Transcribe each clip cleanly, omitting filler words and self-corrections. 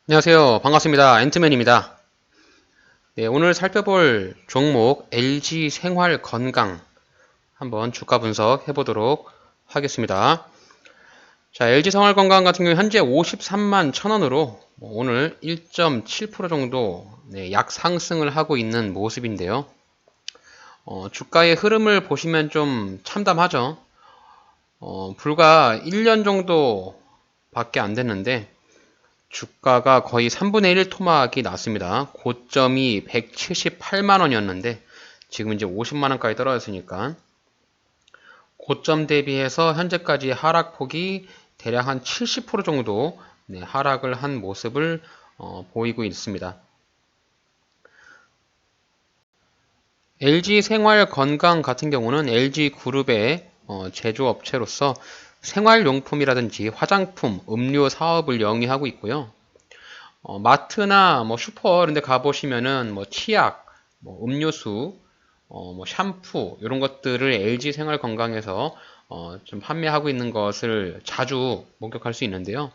안녕하세요. 반갑습니다. 앤트맨입니다. 네, 오늘 살펴볼 종목 LG생활건강 한번 주가 분석 해보도록 하겠습니다. 자, LG생활건강 같은 경우 현재 53만 1,000원으로 오늘 1.7% 정도 약 상승을 하고 있는 모습인데요. 주가의 흐름을 보시면 좀 참담하죠. 불과 1년 정도 밖에 안 됐는데 주가가 거의 3분의 1 토막이 났습니다. 고점이 178만원이었는데 지금 이제 50만원까지 떨어졌으니까 고점 대비해서 현재까지 하락폭이 대략 한 70% 정도 하락을 한 모습을 보이고 있습니다. LG생활건강 같은 경우는 LG그룹의 제조업체로서 생활용품이라든지 화장품, 음료 사업을 영위하고 있고요. 마트나 뭐 슈퍼 이런 데 가보시면은 뭐 치약, 뭐 음료수, 뭐 샴푸 이런 것들을 LG 생활 건강에서 좀 판매하고 있는 것을 자주 목격할 수 있는데요.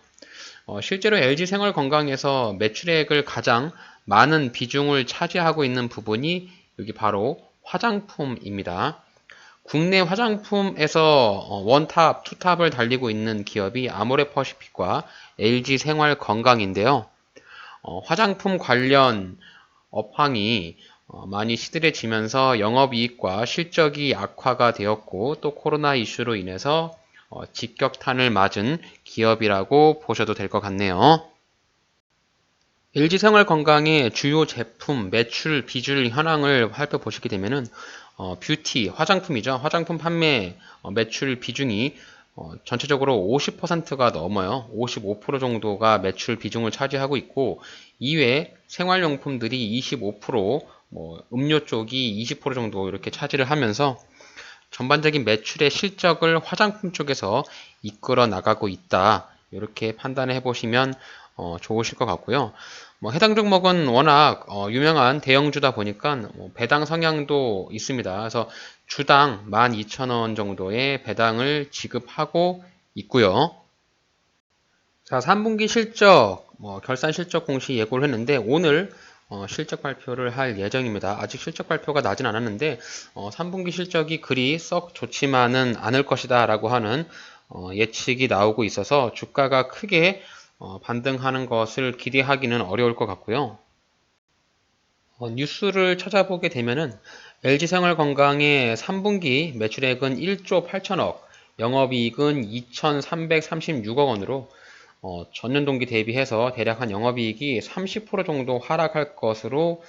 실제로 LG 생활 건강에서 매출액을 가장 많은 비중을 차지하고 있는 부분이 여기 바로 화장품입니다. 국내 화장품에서 원탑, 투탑을 달리고 있는 기업이 아모레퍼시픽과 LG 생활 건강인데요. 화장품 관련 업황이 많이 시들해지면서 영업이익과 실적이 악화가 되었고 또 코로나 이슈로 인해서 직격탄을 맞은 기업이라고 보셔도 될 것 같네요. LG생활건강의 주요 제품 매출 비율 현황을 살펴보시게 되면은 뷰티 화장품이죠. 화장품 판매 매출 비중이 전체적으로 50%가 넘어요. 55% 정도가 매출 비중을 차지하고 있고 이외에 생활용품들이 25%, 뭐 음료 쪽이 20% 정도 이렇게 차지를 하면서 전반적인 매출의 실적을 화장품 쪽에서 이끌어 나가고 있다. 이렇게 판단을 해보시면 좋으실 것 같고요. 뭐 해당 종목은 워낙 유명한 대형주다 보니까 뭐 배당 성향도 있습니다. 그래서 주당 12,000원 정도의 배당을 지급하고 있고요. 자, 3분기 실적, 결산 실적 공시 예고를 했는데 오늘 실적 발표를 할 예정입니다. 아직 실적 발표가 나진 않았는데 3분기 실적이 그리 썩 좋지만은 않을 것이다 라고 하는 예측이 나오고 있어서 주가가 크게 반등하는 것을 기대하기는 어려울 것 같고요. 뉴스를 찾아보게 되면은 LG생활건강의 3분기 매출액은 1조 8천억, 영업이익은 2,336억 원으로 전년 동기 대비해서 대략 한 영업이익이 30% 정도 하락할 것으로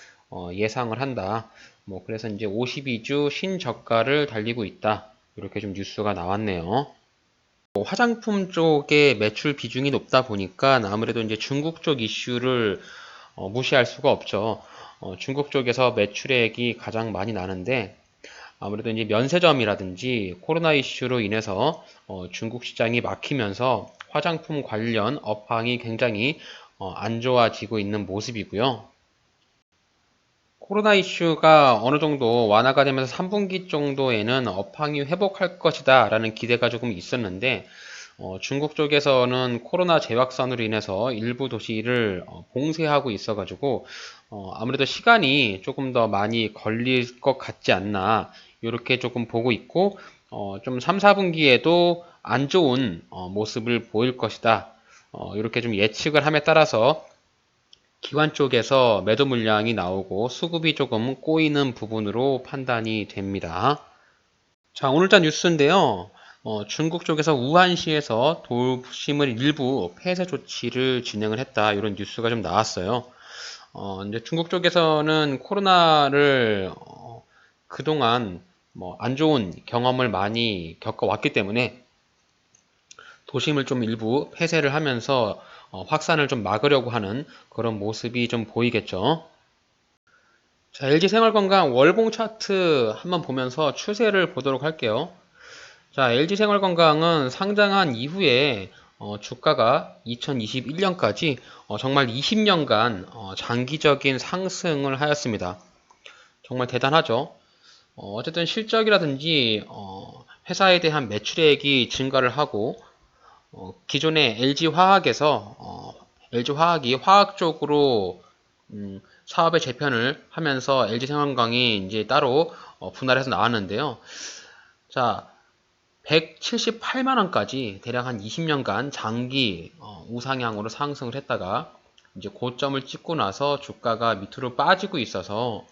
예상을 한다. 뭐 그래서 이제 52주 신저가를 달리고 있다. 이렇게 좀 뉴스가 나왔네요. 화장품 쪽의 매출 비중이 높다 보니까 아무래도 이제 중국 쪽 이슈를 무시할 수가 없죠. 중국 쪽에서 매출액이 가장 많이 나는데 아무래도 이제 면세점이라든지 코로나 이슈로 인해서 중국 시장이 막히면서 화장품 관련 업황이 굉장히 안 좋아지고 있는 모습이고요. 코로나 이슈가 어느 정도 완화가 되면서 3분기 정도에는 업황이 회복할 것이다 라는 기대가 조금 있었는데 중국 쪽에서는 코로나 재확산으로 인해서 일부 도시를 봉쇄하고 있어가지고 아무래도 시간이 조금 더 많이 걸릴 것 같지 않나 이렇게 조금 보고 있고 좀 3, 4분기에도 안 좋은 모습을 보일 것이다. 이렇게 좀 예측을 함에 따라서 기관 쪽에서 매도 물량이 나오고 수급이 조금 꼬이는 부분으로 판단이 됩니다. 자, 오늘자 뉴스인데요. 중국 쪽에서 우한시에서 도심을 일부 폐쇄 조치를 진행을 했다. 이런 뉴스가 좀 나왔어요. 이제 중국 쪽에서는 코로나를 그동안 뭐 안 좋은 경험을 많이 겪어왔기 때문에 도심을 좀 일부 폐쇄를 하면서 확산을 좀 막으려고 하는 그런 모습이 좀 보이겠죠. 자, LG생활건강 월봉 차트 한번 보면서 추세를 보도록 할게요. 자, LG생활건강은 상장한 이후에 주가가 2021년까지 정말 20년간 장기적인 상승을 하였습니다. 정말 대단하죠. 어쨌든 실적이라든지 회사에 대한 매출액이 증가를 하고 기존의 LG화학에서 LG화학이 화학 쪽으로 사업의 재편을 하면서 LG생활건강이 이제 따로 분할해서 나왔는데요. 자, 178만 원까지 대략 한 20년간 장기 우상향으로 상승을 했다가 이제 고점을 찍고 나서 주가가 밑으로 빠지고 있어서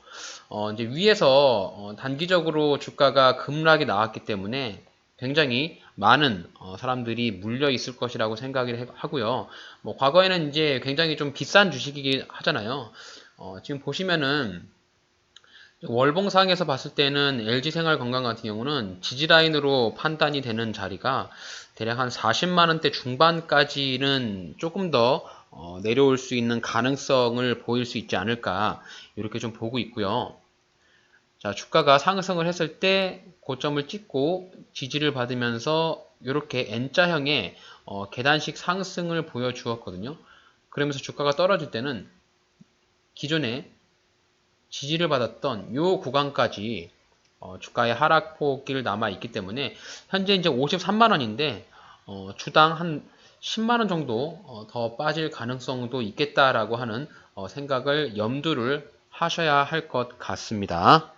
이제 위에서 단기적으로 주가가 급락이 나왔기 때문에 굉장히 많은 사람들이 물려 있을 것이라고 생각을 하고요. 뭐 과거에는 이제 굉장히 좀 비싼 주식이긴 하잖아요. 지금 보시면은 월봉상에서 봤을 때는 LG생활건강 같은 경우는 지지라인으로 판단이 되는 자리가 대략 한 40만 원대 중반까지는 조금 더 내려올 수 있는 가능성을 보일 수 있지 않을까 이렇게 좀 보고 있고요. 자, 주가가 상승을 했을 때 고점을 찍고 지지를 받으면서 이렇게 N자형의 계단식 상승을 보여주었거든요. 그러면서 주가가 떨어질 때는 기존에 지지를 받았던 이 구간까지 주가의 하락폭이 남아 있기 때문에 현재 이제 53만 원인데 주당 한 10만 원 정도 더 빠질 가능성도 있겠다라고 하는 생각을 염두를 하셔야 할 것 같습니다.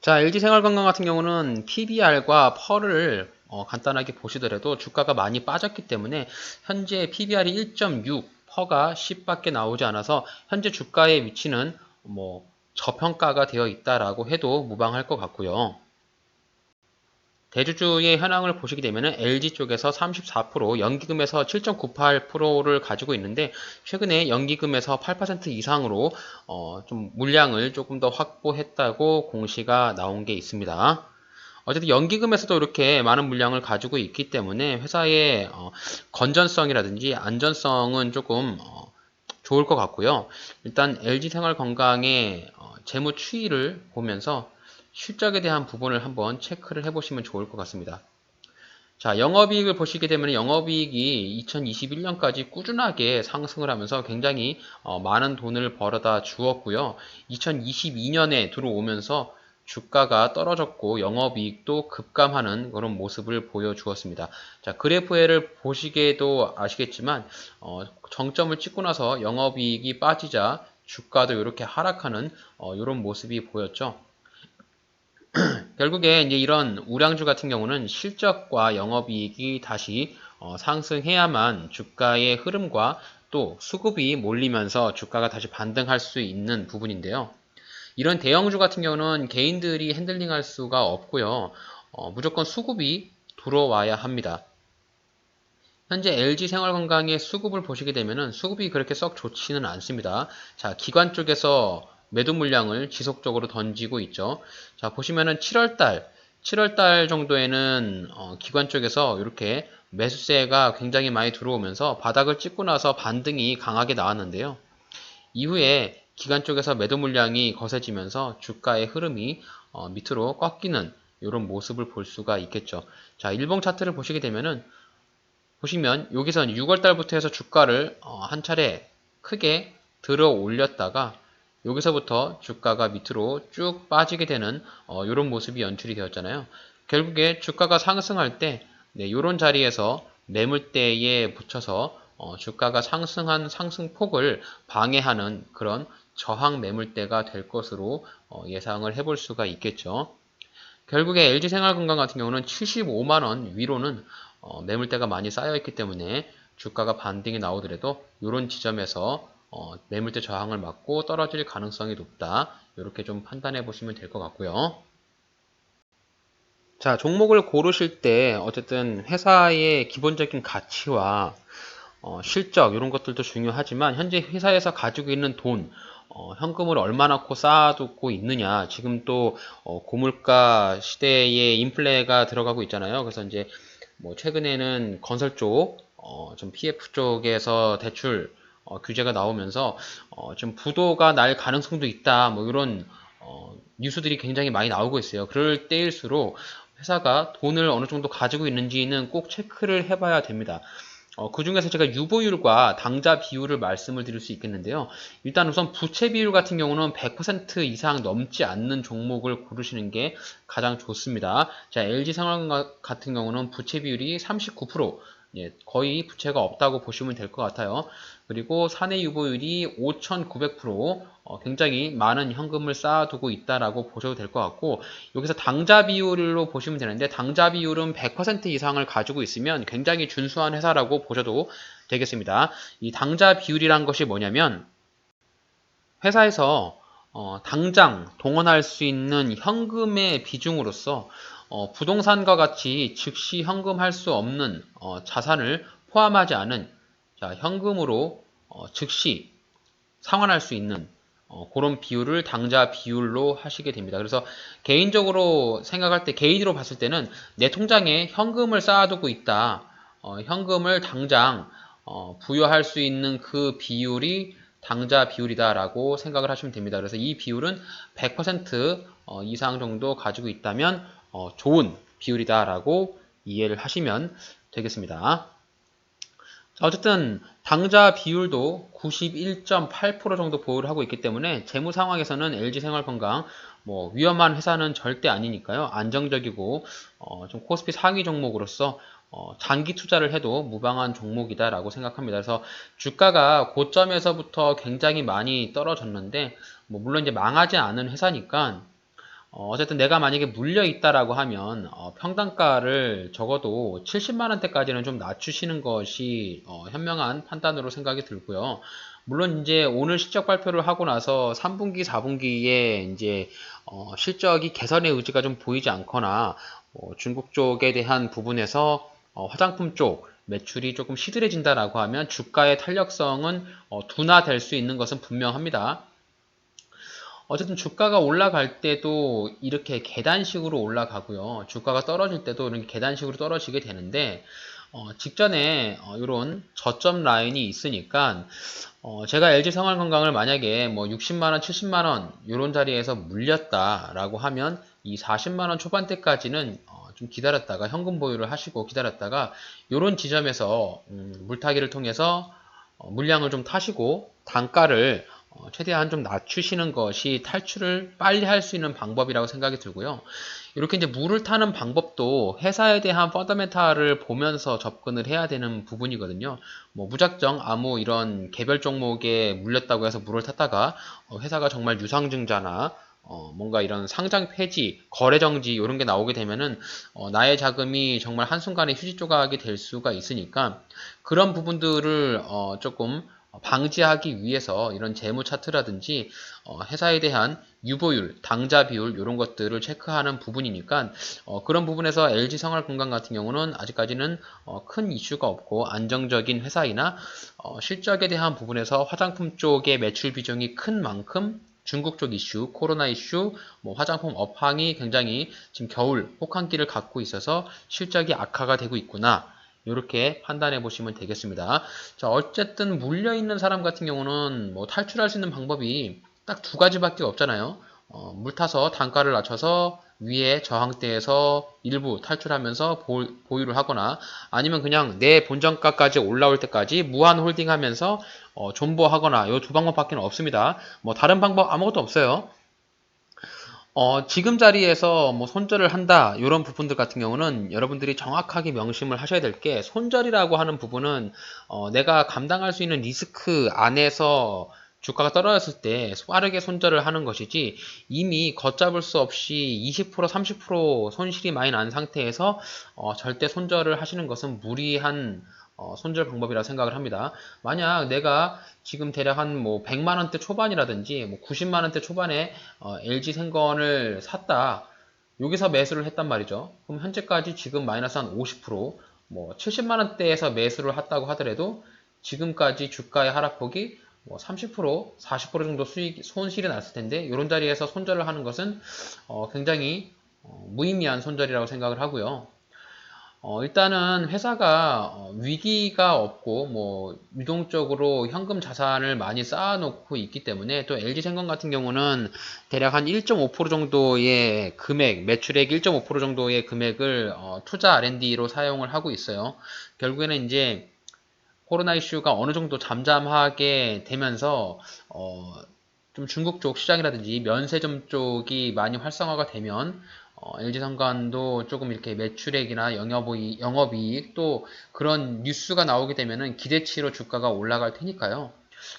자, LG생활건강 같은 경우는 PBR과 펄을 간단하게 보시더라도 주가가 많이 빠졌기 때문에 현재 PBR이 1.6, 퍼가 10밖에 나오지 않아서 현재 주가의 위치는 뭐 저평가가 되어 있다라고 해도 무방할 것 같고요. 대주주의 현황을 보시게 되면 LG 쪽에서 34%, 연기금에서 7.98%를 가지고 있는데 최근에 연기금에서 8% 이상으로 좀 물량을 조금 더 확보했다고 공시가 나온 게 있습니다. 어쨌든 연기금에서도 이렇게 많은 물량을 가지고 있기 때문에 회사의 건전성이라든지 안전성은 조금 좋을 것 같고요. 일단 LG생활건강의 재무 추이를 보면서 실적에 대한 부분을 한번 체크를 해보시면 좋을 것 같습니다. 자, 영업이익을 보시게 되면 영업이익이 2021년까지 꾸준하게 상승을 하면서 굉장히 많은 돈을 벌어다 주었고요. 2022년에 들어오면서 주가가 떨어졌고 영업이익도 급감하는 그런 모습을 보여주었습니다. 자, 그래프를 보시게도 아시겠지만 정점을 찍고 나서 영업이익이 빠지자 주가도 이렇게 하락하는 이런 모습이 보였죠. 결국에 이제 이런 우량주 같은 경우는 실적과 영업이익이 다시 상승해야만 주가의 흐름과 또 수급이 몰리면서 주가가 다시 반등할 수 있는 부분인데요. 이런 대형주 같은 경우는 개인들이 핸들링할 수가 없고요. 무조건 수급이 들어와야 합니다. 현재 LG생활건강의 수급을 보시게 되면 수급이 그렇게 썩 좋지는 않습니다. 자, 기관 쪽에서 매도 물량을 지속적으로 던지고 있죠. 자, 보시면은 7월달 정도에는 기관 쪽에서 이렇게 매수세가 굉장히 많이 들어오면서 바닥을 찍고 나서 반등이 강하게 나왔는데요. 이후에 기관 쪽에서 매도 물량이 거세지면서 주가의 흐름이 밑으로 꺾이는 이런 모습을 볼 수가 있겠죠. 자, 일봉 차트를 보시게 되면은 보시면 여기선 6월달부터 해서 주가를 한 차례 크게 들어 올렸다가 여기서부터 주가가 밑으로 쭉 빠지게 되는 이런 모습이 연출이 되었잖아요. 결국에 주가가 상승할 때 이런 자리에서 매물대에 붙여서 주가가 상승한 상승폭을 방해하는 그런 저항 매물대가 될 것으로 예상을 해볼 수가 있겠죠. 결국에 LG생활건강 같은 경우는 75만원 위로는 매물대가 많이 쌓여있기 때문에 주가가 반등이 나오더라도 이런 지점에서 매물대 저항을 맞고 떨어질 가능성이 높다. 이렇게 좀 판단해 보시면 될 것 같고요. 자, 종목을 고르실 때 어쨌든 회사의 기본적인 가치와 실적 이런 것들도 중요하지만 현재 회사에서 가지고 있는 돈, 현금을 얼마 넣고 쌓아두고 있느냐. 지금 또 고물가 시대에 인플레가 들어가고 있잖아요. 그래서 이제 뭐 최근에는 건설 쪽, 좀 PF 쪽에서 대출 규제가 나오면서 좀 부도가 날 가능성도 있다. 뭐 이런 뉴스들이 굉장히 많이 나오고 있어요. 그럴 때일수록 회사가 돈을 어느 정도 가지고 있는지는 꼭 체크를 해봐야 됩니다. 그 중에서 제가 유보율과 당좌 비율을 말씀을 드릴 수 있겠는데요. 일단 우선 부채 비율 같은 경우는 100% 이상 넘지 않는 종목을 고르시는 게 가장 좋습니다. 자, LG생활 같은 경우는 부채 비율이 39%, 예, 거의 부채가 없다고 보시면 될 것 같아요. 그리고 사내 유보율이 5,900%, 굉장히 많은 현금을 쌓아두고 있다라고 보셔도 될 것 같고, 여기서 당좌 비율로 보시면 되는데, 당좌 비율은 100% 이상을 가지고 있으면 굉장히 준수한 회사라고 보셔도 되겠습니다. 이 당좌 비율이란 것이 뭐냐면 회사에서 당장 동원할 수 있는 현금의 비중으로서 부동산과 같이 즉시 현금할 수 없는 자산을 포함하지 않은 현금으로 즉시 상환할 수 있는 그런 비율을 당좌 비율로 하시게 됩니다. 그래서 개인적으로 생각할 때, 개인으로 봤을 때는 내 통장에 현금을 쌓아두고 있다. 현금을 당장 부여할 수 있는 그 비율이 당좌 비율이다라고 생각을 하시면 됩니다. 그래서 이 비율은 100% 이상 정도 가지고 있다면 좋은 비율이다라고 이해를 하시면 되겠습니다. 어쨌든 당좌 비율도 91.8% 정도 보유를 하고 있기 때문에 재무 상황에서는 LG생활건강 뭐 위험한 회사는 절대 아니니까요. 안정적이고 좀 코스피 상위 종목으로서 장기 투자를 해도 무방한 종목이다라고 생각합니다. 그래서 주가가 고점에서부터 굉장히 많이 떨어졌는데 뭐 물론 이제 망하지 않은 회사니까 어쨌든 내가 만약에 물려 있다라고 하면 평단가를 적어도 70만 원대까지는 좀 낮추시는 것이 현명한 판단으로 생각이 들고요. 물론 이제 오늘 실적 발표를 하고 나서 3분기, 4분기에 이제 실적이 개선의 의지가 좀 보이지 않거나 중국 쪽에 대한 부분에서 화장품 쪽 매출이 조금 시들해진다라고 하면 주가의 탄력성은 둔화될 수 있는 것은 분명합니다. 어쨌든 주가가 올라갈 때도 이렇게 계단식으로 올라가고요. 주가가 떨어질 때도 이렇게 계단식으로 떨어지게 되는데 직전에 이런 저점 라인이 있으니까 제가 LG생활건강을 만약에 뭐 60만원, 70만원 이런 자리에서 물렸다라고 하면 이 40만원 초반대까지는 좀 기다렸다가 현금 보유를 하시고 기다렸다가 이런 지점에서 물타기를 통해서 물량을 좀 타시고 단가를 최대한 좀 낮추시는 것이 탈출을 빨리 할 수 있는 방법이라고 생각이 들고요. 이렇게 이제 물을 타는 방법도 회사에 대한 펀더멘탈을 보면서 접근을 해야 되는 부분이거든요. 뭐 무작정 아무 이런 개별 종목에 물렸다고 해서 물을 탔다가 회사가 정말 유상증자나 뭔가 이런 상장 폐지, 거래 정지 이런 게 나오게 되면은 나의 자금이 정말 한순간에 휴지 조각이 될 수가 있으니까 그런 부분들을 조금 방지하기 위해서 이런 재무 차트라든지 회사에 대한 유보율, 당좌 비율 이런 것들을 체크하는 부분이니까 그런 부분에서 LG생활건강 같은 경우는 아직까지는 큰 이슈가 없고 안정적인 회사이나 실적에 대한 부분에서 화장품 쪽의 매출 비중이 큰 만큼 중국 쪽 이슈, 코로나 이슈, 뭐 화장품 업황이 굉장히 지금 겨울 혹한기를 갖고 있어서 실적이 악화가 되고 있구나. 이렇게 판단해 보시면 되겠습니다. 자, 어쨌든 물려있는 사람 같은 경우는 뭐 탈출할 수 있는 방법이 딱 두 가지밖에 없잖아요. 물 타서 단가를 낮춰서 위에 저항대에서 일부 탈출하면서 보유를 하거나 아니면 그냥 내 본전가까지 올라올 때까지 무한 홀딩하면서 존버하거나 이 두 방법밖에 없습니다. 뭐 다른 방법 아무것도 없어요. 지금 자리에서 뭐 손절을 한다 이런 부분들 같은 경우는 여러분들이 정확하게 명심을 하셔야 될 게 손절이라고 하는 부분은 내가 감당할 수 있는 리스크 안에서 주가가 떨어졌을 때 빠르게 손절을 하는 것이지 이미 걷잡을 수 없이 20% 30% 손실이 많이 난 상태에서 절대 손절을 하시는 것은 무리한 손절 방법이라 생각을 합니다. 만약 내가 지금 대략 한 뭐 100만 원대 초반이라든지 뭐 90만 원대 초반에 LG 생건을 샀다. 여기서 매수를 했단 말이죠. 그럼 현재까지 지금 마이너스 한 50%뭐 70만 원대에서 매수를 했다고 하더라도 지금까지 주가의 하락폭이 뭐 30%, 40% 정도 손실이 났을 텐데 이런 자리에서 손절을 하는 것은 굉장히 무의미한 손절이라고 생각을 하고요. 일단은 회사가 위기가 없고 뭐 유동적으로 현금 자산을 많이 쌓아놓고 있기 때문에 또 LG생건 같은 경우는 대략 한 1.5% 정도의 금액, 매출액 1.5% 정도의 금액을 투자 R&D로 사용을 하고 있어요. 결국에는 이제 코로나 이슈가 어느 정도 잠잠하게 되면서 좀 중국 쪽 시장이라든지 면세점 쪽이 많이 활성화가 되면 LG생활도 조금 이렇게 매출액이나 영업이익 또 그런 뉴스가 나오게 되면은 기대치로 주가가 올라갈 테니까요.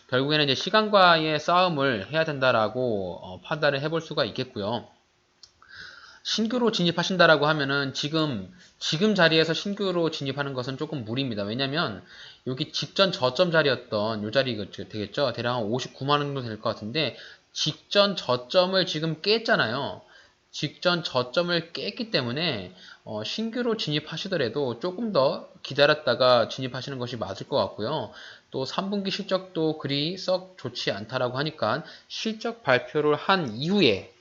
결국에는 이제 시간과의 싸움을 해야 된다라고 판단을 해볼 수가 있겠고요. 신규로 진입하신다라고 하면은 지금 자리에서 신규로 진입하는 것은 조금 무리입니다. 왜냐면 여기 직전 저점 자리였던 요 자리 되겠죠. 대략 한 59만 원 정도 될 것 같은데 직전 저점을 지금 깼잖아요. 직전 저점을 깼기 때문에 신규로 진입하시더라도 조금 더 기다렸다가 진입하시는 것이 맞을 것 같고요. 또 3분기 실적도 그리 썩 좋지 않다라고 하니까 실적 발표한 이후에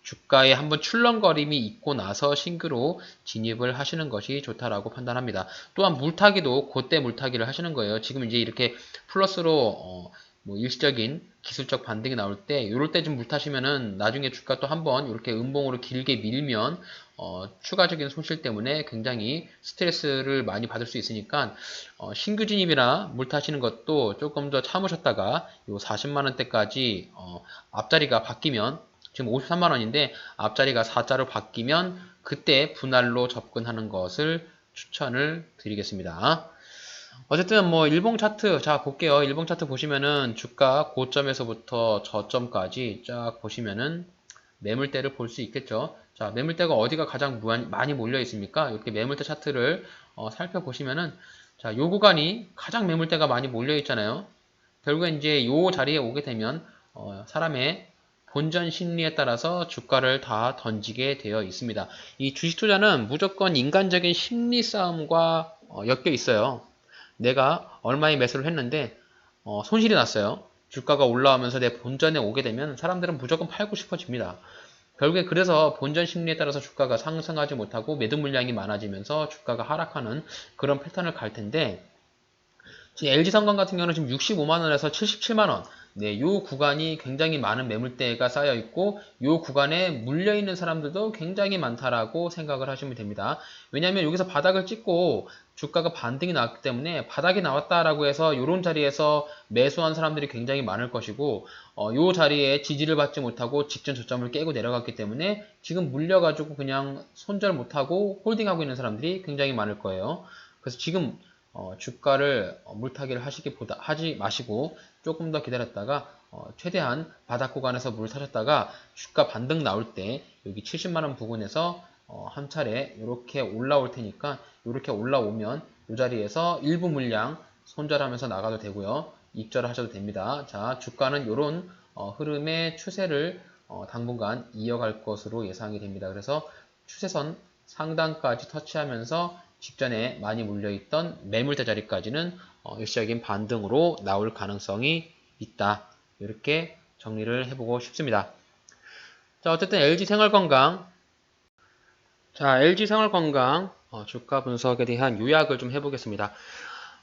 주가에 한번 출렁거림이 있고 나서 신규로 진입을 하시는 것이 좋다라고 판단합니다. 또한 물타기도 그때 물타기를 하시는 거예요. 지금 이제 이렇게 플러스로 뭐 일시적인 기술적 반등이 나올 때 이럴 때 좀 물타시면은 나중에 주가 또 한번 이렇게 음봉으로 길게 밀면 추가적인 손실 때문에 굉장히 스트레스를 많이 받을 수 있으니까 신규 진입이나 물타시는 것도 조금 더 참으셨다가 요 40만 원대까지 앞자리가 바뀌면 지금 53만 원인데 앞자리가 4자로 바뀌면 그때 분할로 접근하는 것을 추천을 드리겠습니다. 어쨌든 뭐 일봉 차트 자 볼게요. 일봉 차트 보시면은 주가 고점에서부터 저점까지 쫙 보시면은 매물대를 볼 수 있겠죠. 자, 매물대가 어디가 가장 많이 몰려 있습니까? 이렇게 매물대 차트를 살펴보시면은 자, 요 구간이 가장 매물대가 많이 몰려 있잖아요. 결국엔 이제 요 자리에 오게 되면 사람의 본전 심리에 따라서 주가를 다 던지게 되어 있습니다. 이 주식 투자는 무조건 인간적인 심리 싸움과 엮여 있어요. 내가 얼마에 매수를 했는데 손실이 났어요. 주가가 올라오면서 내 본전에 오게 되면 사람들은 무조건 팔고 싶어집니다. 결국에 그래서 본전 심리에 따라서 주가가 상승하지 못하고 매도 물량이 많아지면서 주가가 하락하는 그런 패턴을 갈 텐데 지금 LG생활 같은 경우는 지금 65만원에서 77만원 네, 요 구간이 굉장히 많은 매물대가 쌓여 있고 요 구간에 물려 있는 사람들도 굉장히 많다라고 생각을 하시면 됩니다. 왜냐하면 여기서 바닥을 찍고 주가가 반등이 나왔기 때문에 바닥이 나왔다라고 해서 요런 자리에서 매수한 사람들이 굉장히 많을 것이고 요 자리에 지지를 받지 못하고 직전 저점을 깨고 내려갔기 때문에 지금 물려가지고 그냥 손절 못하고 홀딩하고 있는 사람들이 굉장히 많을 거예요. 그래서 지금 주가를 물타기를 하지 마시고 조금 더 기다렸다가 최대한 바닥 구간에서 물 사셨다가 주가 반등 나올 때 여기 70만원 부근에서 한 차례 이렇게 올라올 테니까 이렇게 올라오면 이 자리에서 일부 물량 손절하면서 나가도 되고요. 입절을 하셔도 됩니다. 자, 주가는 이런 흐름의 추세를 당분간 이어갈 것으로 예상이 됩니다. 그래서 추세선 상단까지 터치하면서 직전에 많이 물려있던 매물대 자리까지는 일시적인 반등으로 나올 가능성이 있다. 이렇게 정리를 해보고 싶습니다. 자, 어쨌든 LG생활건강. 자, LG생활건강 주가 분석에 대한 요약을 좀 해보겠습니다.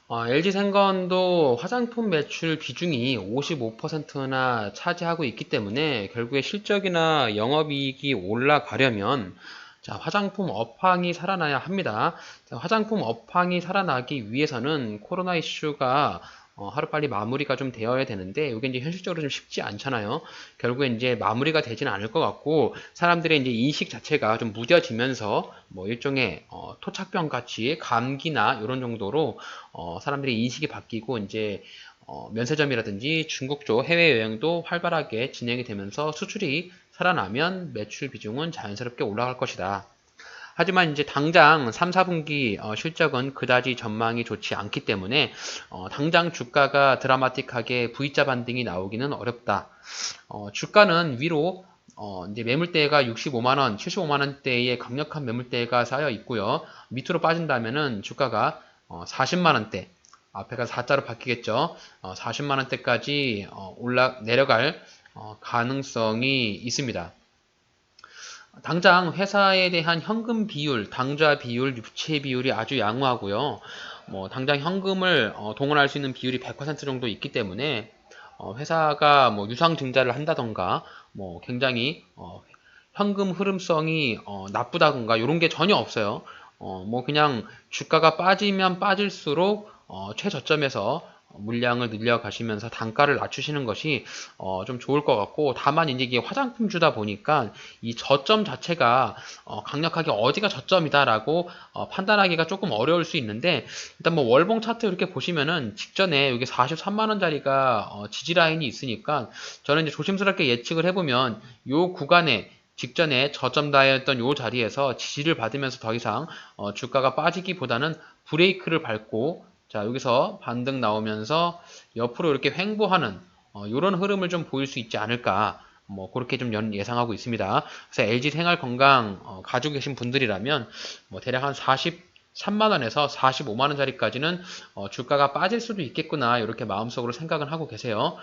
LG생건도 화장품 매출 비중이 55%나 차지하고 있기 때문에 결국에 실적이나 영업이익이 올라가려면 자, 화장품 업황이 살아나야 합니다. 자, 화장품 업황이 살아나기 위해서는 코로나 이슈가 하루빨리 마무리가 좀 되어야 되는데 이게 이제 현실적으로 좀 쉽지 않잖아요. 결국에 이제 마무리가 되지는 않을 것 같고 사람들의 이제 인식 자체가 좀 무뎌지면서 뭐 일종의 토착병 같이 감기나 이런 정도로 사람들의 인식이 바뀌고 이제 면세점이라든지 중국 쪽 해외여행도 활발하게 진행이 되면서 수출이 살아나면 매출 비중은 자연스럽게 올라갈 것이다. 하지만 이제 당장 3, 4분기 실적은 그다지 전망이 좋지 않기 때문에 당장 주가가 드라마틱하게 V자 반등이 나오기는 어렵다. 주가는 위로 이제 매물대가 65만원, 75만원대의 강력한 매물대가 쌓여 있고요. 밑으로 빠진다면은 주가가 40만원대, 앞에가 4자로 바뀌겠죠. 40만원대까지 내려갈 가능성이 있습니다. 당장 회사에 대한 현금 비율, 당좌 비율, 유체 비율이 아주 양호하고요. 뭐 당장 현금을 동원할 수 있는 비율이 100% 정도 있기 때문에 회사가 뭐 유상 증자를 한다던가 뭐 굉장히 현금 흐름성이 나쁘다던가 이런 게 전혀 없어요. 뭐 그냥 주가가 빠지면 빠질수록 최저점에서 물량을 늘려가시면서 단가를 낮추시는 것이 좀 좋을 것 같고, 다만 이제 이게 화장품주다 보니까 이 저점 자체가 강력하게 어디가 저점이다라고 판단하기가 조금 어려울 수 있는데, 일단 뭐 월봉 차트 이렇게 보시면은 직전에 여기 43만 원짜리가 지지 라인이 있으니까 저는 이제 조심스럽게 예측을 해보면 요 구간에 직전에 저점 다이었던 요 자리에서 지지를 받으면서 더 이상 주가가 빠지기보다는 브레이크를 밟고, 자 여기서 반등 나오면서 옆으로 이렇게 횡보하는 이런 흐름을 좀 보일 수 있지 않을까, 뭐 그렇게 좀 예상하고 있습니다. 그래서 LG 생활건강 가지고 계신 분들이라면 뭐 대략 한 43만 원에서 45만 원짜리까지는 주가가 빠질 수도 있겠구나, 이렇게 마음속으로 생각을 하고 계세요.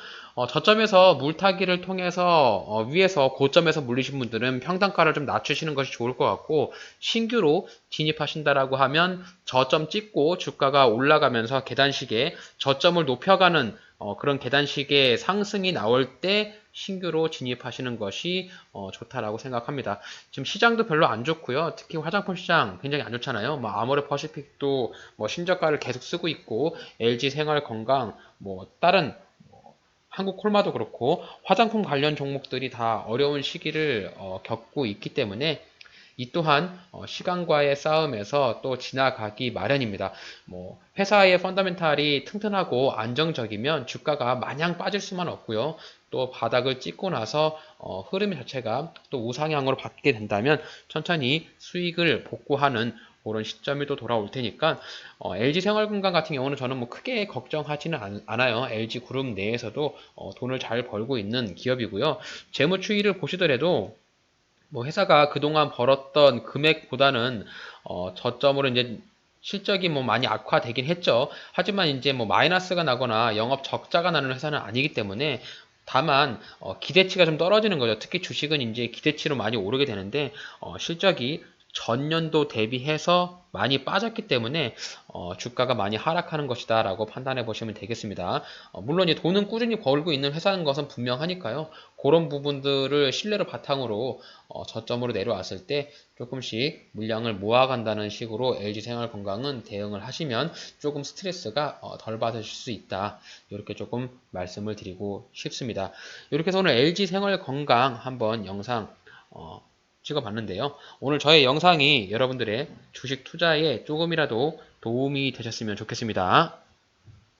저점에서 물타기를 통해서 위에서 고점에서 물리신 분들은 평단가를 좀 낮추시는 것이 좋을 것 같고, 신규로 진입하신다라고 하면 저점 찍고 주가가 올라가면서 계단식에 저점을 높여가는 그런 계단식의 상승이 나올 때 신규로 진입하시는 것이 좋다라고 생각합니다. 지금 시장도 별로 안 좋고요. 특히 화장품 시장 굉장히 안 좋잖아요. 뭐 아모레퍼시픽도 뭐 신저가를 계속 쓰고 있고, LG 생활건강, 뭐 다른 한국 콜마도 그렇고 화장품 관련 종목들이 다 어려운 시기를 겪고 있기 때문에 이 또한 시간과의 싸움에서 또 지나가기 마련입니다. 뭐 회사의 펀더멘탈이 튼튼하고 안정적이면 주가가 마냥 빠질 수만 없고요. 또 바닥을 찍고 나서 흐름 자체가 또 우상향으로 바뀌게 된다면 천천히 수익을 복구하는 그런 시점이 또 돌아올 테니까 LG 생활건강 같은 경우는 저는 뭐 크게 걱정하지는 않아요. LG 그룹 내에서도 돈을 잘 벌고 있는 기업이고요. 재무 추이를 보시더라도 뭐 회사가 그동안 벌었던 금액보다는 저점으로 이제 실적이 뭐 많이 악화되긴 했죠. 하지만 이제 뭐 마이너스가 나거나 영업 적자가 나는 회사는 아니기 때문에, 다만 기대치가 좀 떨어지는 거죠. 특히 주식은 이제 기대치로 많이 오르게 되는데 실적이 전년도 대비해서 많이 빠졌기 때문에 주가가 많이 하락하는 것이다 라고 판단해 보시면 되겠습니다. 물론 이제 돈은 꾸준히 벌고 있는 회사인 것은 분명하니까요. 그런 부분들을 신뢰를 바탕으로 저점으로 내려왔을 때 조금씩 물량을 모아간다는 식으로 LG생활건강은 대응을 하시면 조금 스트레스가 덜 받으실 수 있다, 이렇게 조금 말씀을 드리고 싶습니다. 이렇게 해서 오늘 LG생활건강 한번 영상 찍어봤는데요. 오늘 저의 영상이 여러분들의 주식 투자에 조금이라도 도움이 되셨으면 좋겠습니다.